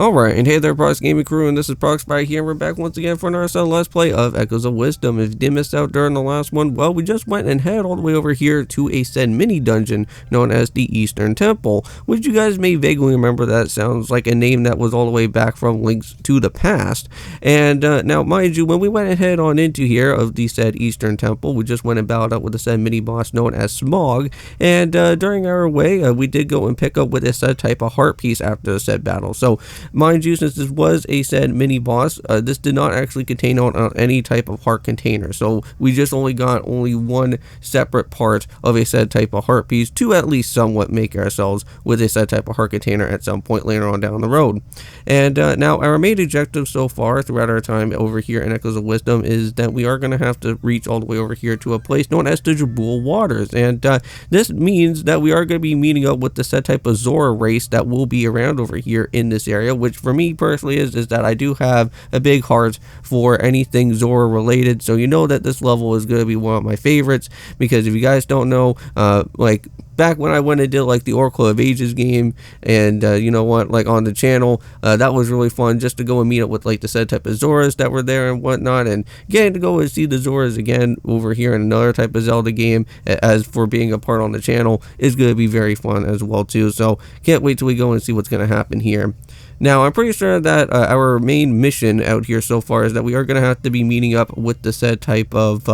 Alright, and hey there, Prox Gaming Crew, and this is Proxify here, and we're back once again for another Let's Play of Echoes of Wisdom. If you did miss out during the last one, well, we just went and headed all the way over here to a said mini dungeon known as the Eastern Temple, which you guys may vaguely remember. That sounds like a name that was all the way back from Links to the Past. And now, mind you, when we went ahead on into here of the said Eastern Temple, we just went and battled up with the said mini boss known as Smog, and during our way, we did go and pick up with a said type of heart piece after the said battle. So, mind you, since this was a said mini boss, this did not actually contain on any type of heart container, so we just got one separate part of a said type of heart piece to at least somewhat make ourselves with a said type of heart container at some point later on down the road. And now our main objective so far throughout our time over here in Echoes of Wisdom is that we are going to have to reach all the way over here to a place known as the Jabul Waters, and this means that we are going to be meeting up with the said type of Zora race that will be around over here in this area, which for me personally is that I do have a big heart for anything Zora related, so you know that this level is going to be one of my favorites, because if you guys don't know, like back when I went and did like the Oracle of Ages game, and you know what, like on the channel, that was really fun just to go and meet up with like the said type of Zoras that were there and whatnot, and getting to go and see the Zoras again over here in another type of Zelda game as for being a part on the channel is going to be very fun as well too, so can't wait till we go and see what's going to happen here. Now, I'm pretty sure that our main mission out here so far is that we are going to have to be meeting up with the said type of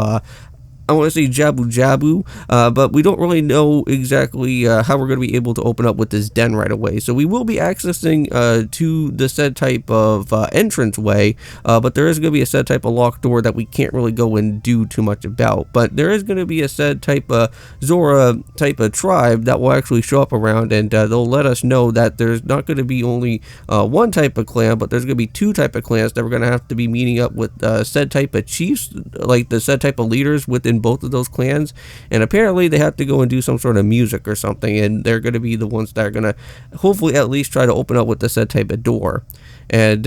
I want to say Jabul, but we don't really know exactly how we're going to be able to open up with this den right away. So we will be accessing to the said type of entrance way, but there is going to be a said type of locked door that we can't really go and do too much about. But there is going to be a said type of Zora type of tribe that will actually show up around, and they'll let us know that there's not going to be only one type of clan, but there's going to be two type of clans that we're going to have to be meeting up with said type of chiefs, like the said type of leaders within both of those clans, and apparently they have to go and do some sort of music or something, and they're going to be the ones that are going to hopefully at least try to open up with the said type of door, and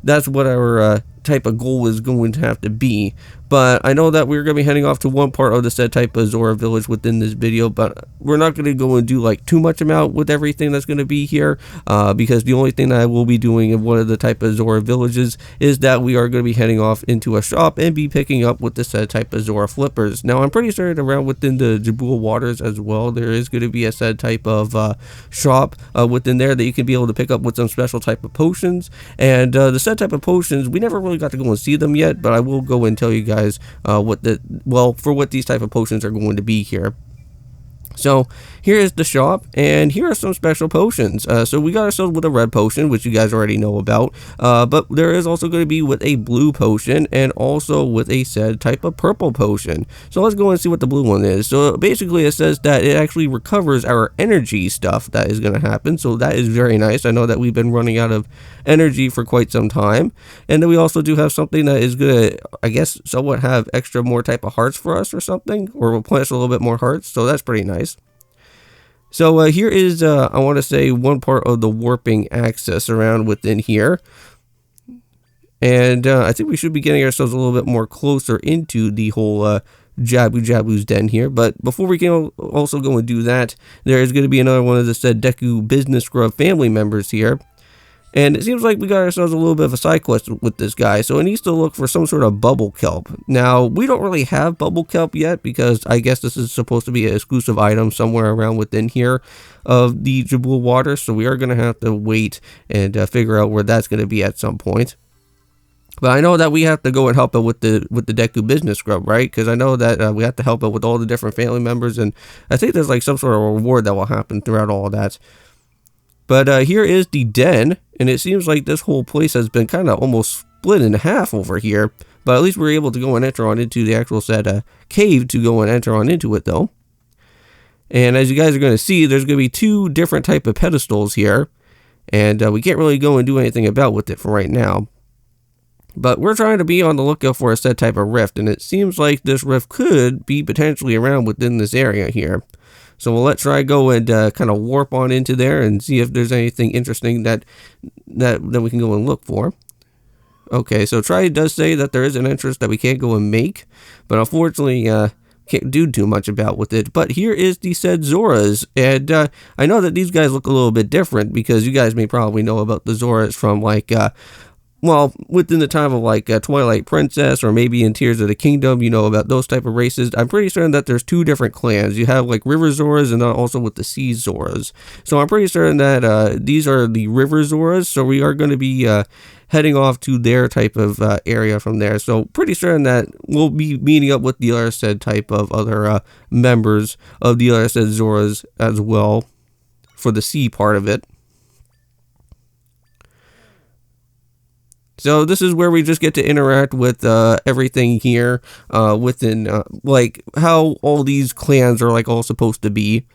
that's what our type of goal is going to have to be. But I know that we're going to be heading off to one part of the said type of Zora village within this video, but we're not going to go and do like too much amount with everything that's going to be here, because the only thing that I will be doing in one of the type of Zora villages is that we are going to be heading off into a shop and be picking up with the said type of Zora flippers. Now, I'm pretty sure around within the Jabul Waters as well, there is going to be a said type of shop within there that you can be able to pick up with some special type of potions, and the said type of potions, we never really got to go and see them yet, but I will go and tell you guys what these type of potions are going to be here. So here is the shop, and here are some special potions. So we got ourselves with a red potion, which you guys already know about, but there is also going to be with a blue potion and also with a said type of purple potion. So let's go and see what the blue one is. So basically it says that it actually recovers our energy stuff that is going to happen, so that is very nice. I know that we've been running out of energy for quite some time, and then we also do have something that is going to, I guess, somewhat have extra more type of hearts for us or something, or replenish a little bit more hearts, so that's pretty nice. So here is, I want to say, one part of the warping access around within here. And I think we should be getting ourselves a little bit more closer into the whole Jabu's den here. But before we can also go and do that, there is going to be another one of the said Deku Business Scrub family members here. And it seems like we got ourselves a little bit of a side quest with this guy, so it needs to look for some sort of bubble kelp. Now, we don't really have bubble kelp yet, because I guess this is supposed to be an exclusive item somewhere around within here of the Jabul Waters, so we are going to have to wait and figure out where that's going to be at some point. But I know that we have to go and help out with the Deku Business Scrub, right? Because I know that we have to help out with all the different family members, and I think there's like some sort of reward that will happen throughout all of that. But here is the den, and it seems like this whole place has been kind of almost split in half over here. But at least we're able to go and enter on into the actual said cave to go and enter on into it, though. And as you guys are going to see, there's going to be two different type of pedestals here, and we can't really go and do anything about with it for right now. But we're trying to be on the lookout for a said type of rift, and it seems like this rift could be potentially around within this area here. So let's try go and kind of warp on into there and see if there's anything interesting that we can go and look for. Okay, so Try does say that there is an entrance that we can't go and make, but unfortunately, can't do too much about with it. But here is the said Zoras, and I know that these guys look a little bit different because you guys may probably know about the Zoras from like well, within the time of like Twilight Princess, or maybe in Tears of the Kingdom, you know about those type of races. I'm pretty certain that there's two different clans. You have like River Zoras and then also with the Sea Zoras. So I'm pretty certain that these are the River Zoras. So we are going to be heading off to their type of area from there. So pretty certain that we'll be meeting up with the other said type of other members of the other said Zoras as well for the sea part of it. So this is where we just get to interact with everything here within like how all these clans are like all supposed to be.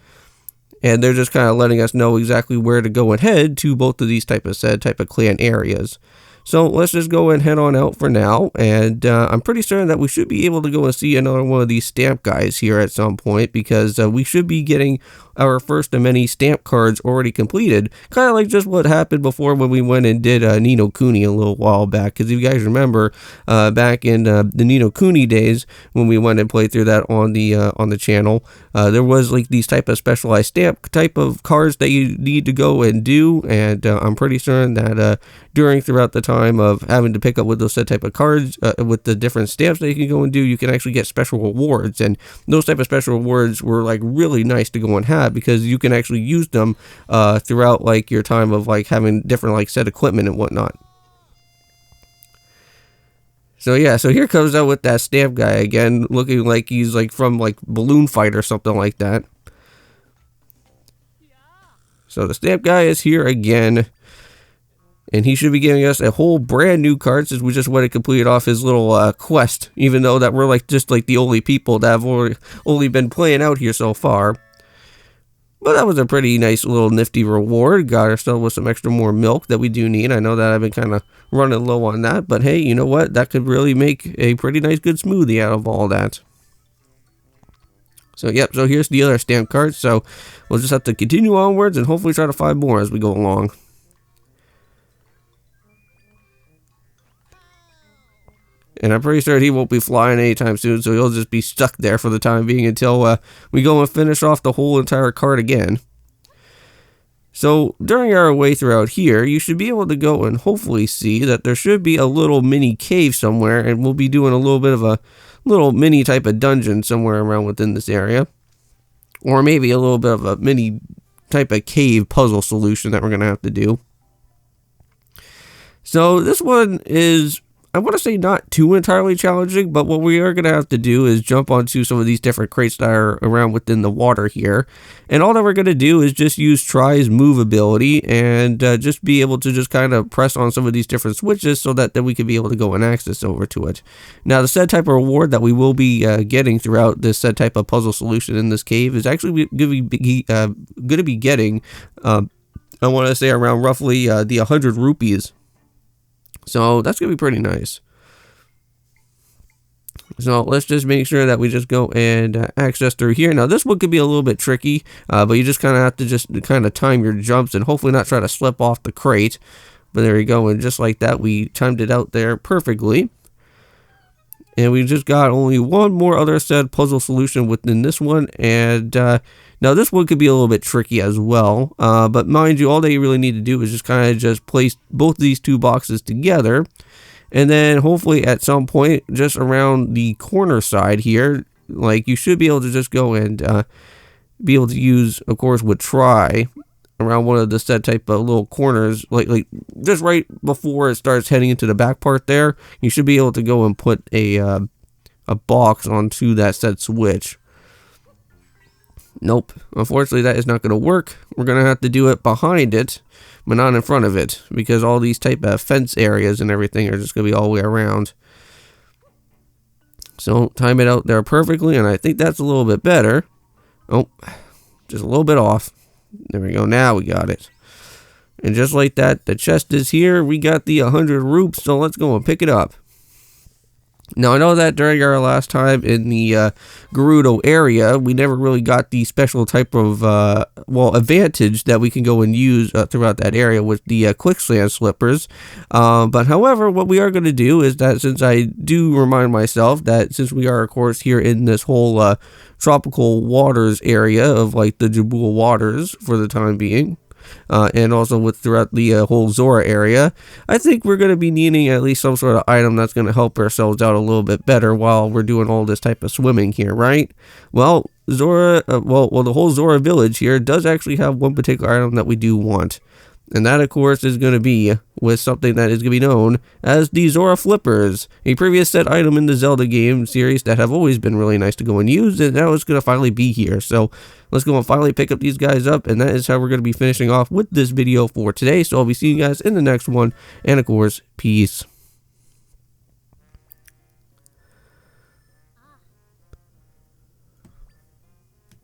And they're just kind of letting us know exactly where to go and head to both of these type of clan areas. So let's just go and head on out for now, and I'm pretty certain that we should be able to go and see another one of these stamp guys here at some point, because we should be getting our first of many stamp cards already completed, kind of like just what happened before when we went and did Ni no Kuni a little while back. Because if you guys remember, back in the Ni no Kuni days when we went and played through that on the channel, there was like these type of specialized stamp type of cards that you need to go and do, and I'm pretty certain that throughout the time of having to pick up with those set type of cards with the different stamps that you can go and do, you can actually get special rewards, and those type of special rewards were like really nice to go and have, because you can actually use them throughout like your time of like having different like set equipment and whatnot. So yeah, so here comes out with that stamp guy again, looking like he's like from like Balloon Fight or something like that. So the stamp guy is here again, and he should be giving us a whole brand new card since we just went and completed off his little quest, even though that we're like just like the only people that have only been playing out here so far. But that was a pretty nice little nifty reward. Got ourselves with some extra more milk that we do need. I know that I've been kind of running low on that, but hey, you know what? That could really make a pretty nice good smoothie out of all that. So yep, so here's the other stamp cards. So we'll just have to continue onwards and hopefully try to find more as we go along. And I'm pretty sure he won't be flying anytime soon, so he'll just be stuck there for the time being until we go and finish off the whole entire card again. So during our way throughout here, you should be able to go and hopefully see that there should be a little mini cave somewhere, and we'll be doing a little bit of a little mini type of dungeon somewhere around within this area. Or maybe a little bit of a mini type of cave puzzle solution that we're going to have to do. So this one is, I want to say, not too entirely challenging, but what we are going to have to do is jump onto some of these different crates that are around within the water here. And all that we're going to do is just use Try's move ability and just be able to just kind of press on some of these different switches so that then we can be able to go and access over to it. Now, the said type of reward that we will be getting throughout this said type of puzzle solution in this cave is actually going to be getting, I want to say, around roughly the 100 rupees. So that's going to be pretty nice. So let's just make sure that we just go and access through here. Now this one could be a little bit tricky, but you just kind of have to just kind of time your jumps and hopefully not try to slip off the crate. But there you go, and just like that, we timed it out there perfectly. And we just got only one more other said puzzle solution within this one, and now this one could be a little bit tricky as well, but mind you, all that you really need to do is just kind of just place both of these two boxes together, and then hopefully at some point just around the corner side here, like you should be able to just go and be able to use, of course, with Try around one of the set type of little corners, like just right before it starts heading into the back part there, you should be able to go and put a box onto that said switch. Nope, unfortunately that is not going to work. We're going to have to do it behind it, but not in front of it, because all these type of fence areas and everything are just going to be all the way around. So time it out there perfectly, and I think that's a little bit better. Oh, just a little bit off. There we go, now we got it. And just like that, the chest is here. We got the 100 rupees, so let's go and pick it up. Now, I know that during our last time in the Gerudo area, we never really got the special type of, well, advantage that we can go and use throughout that area with the quicksand slippers. But however, what we are going to do is that, since I do remind myself that since we are, of course, here in this whole tropical waters area of like the Jabul Waters for the time being, and also with throughout the whole Zora area, I think we're going to be needing at least some sort of item that's going to help ourselves out a little bit better while we're doing all this type of swimming here, right? Well, Zora, the whole Zora village here does actually have one particular item that we do want. And that, of course, is going to be with something that is going to be known as the Zora Flippers, a previous set item in the Zelda game series that have always been really nice to go and use, and now it's going to finally be here. So let's go and finally pick up these guys up, and that is how we're going to be finishing off with this video for today. So I'll be seeing you guys in the next one, and of course, peace.